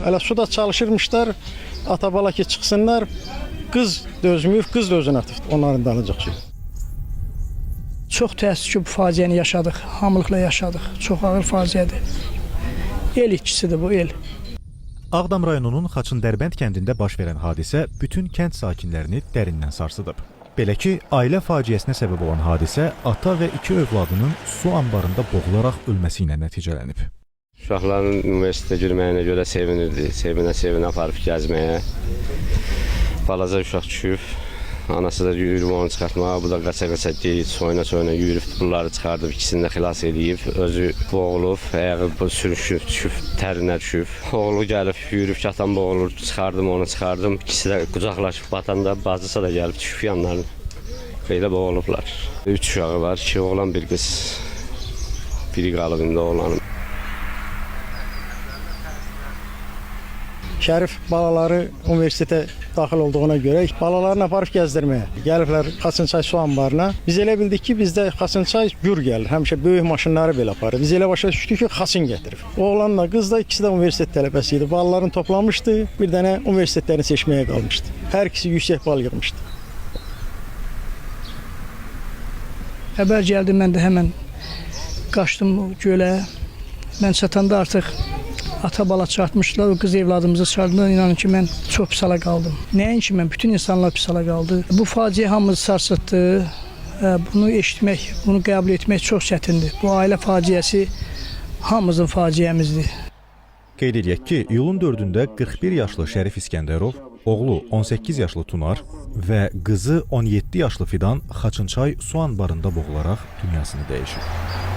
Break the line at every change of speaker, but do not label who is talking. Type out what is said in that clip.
Hələ suda çalışırmışlar, ata-bala ki çıxsınlar. Qız dözmüyor, qız da özünü atıb onların dalınca ki.
Çox təəssüf ki, bu faciəni yaşadıq, hamılıqla yaşadıq. Çox ağır faciədir. El itkisidir bu, el.
Ağdam rayonunun Xaçın-Dərbənd kəndində baş verən hadisə bütün kənd sakinlərini dərindən sarsıdıb. Belə ki, ailə faciəsinə səbəb olan hadisə ata və 2 övladının su anbarında boğularaq ölməsi ilə nəticələnib.
Uşaqların universitetə girməyinə görə sevinirdi. Sevinə aparıb gəzməyə. Balaca uşaq düşüb. Anası da yürüyüb onu çıxartmağa. Bu da qaça-qaça deyil, soyuna yürüyüb bunları çıxardıb. İkisini də xilas edib. Özü boğulub, ayağı sürüşüb, düşüb, tərinə düşüb. Oğlu gəlib, yürüyüb katan boğulur, çıxardım. İkisi də qucaqlaşıb batanda bacısı da gəlib düşüb yanlarına. Belə boğulublar. 3 uşağı var, 2 oğlan, 1 qız. Biri qalıb indi oğlanım.
Şərif balaları universitetə daxil olduğuna görə balalarını aparıb gəzdirməyə. Gəliblər Xaçınçay su anbarına. Biz elə bildik ki, bizdə Xaçınçay gür gəlir. Həmişə böyük maşınları belə aparır. Biz elə başa düşdük ki, Xaçın gətirib. Oğlanla qız da ikisi də universitet tələbəsi idi. Balalarını toplamışdı. Bir dənə universitetlərini seçməyə qalmışdı. Hər ikisi yüksək bal yığmışdı.
Xəbər gəldi, mən də həmən qaçdım gölə. Mən çatanda artıq ata-bala çarpmışdılar, o qız evladımızı çıxardılar. İnanın ki, mən çox pis hala qaldım. Nəinki mən, bütün insanlar pis hala qaldı. Bu faciə hamımızı sarsıtdı. Bunu eşitmək, bunu qəbul etmək çox çətindir. Bu ailə faciəsi hamımızın faciəmizdir.
Qeyd edək ki, iyulun 4-də 41 yaşlı Şərif İskəndərov, oğlu 18 yaşlı Tunar və qızı 17 yaşlı Fidan Xaçınçay su anbarında boğularaq dünyasını dəyişib.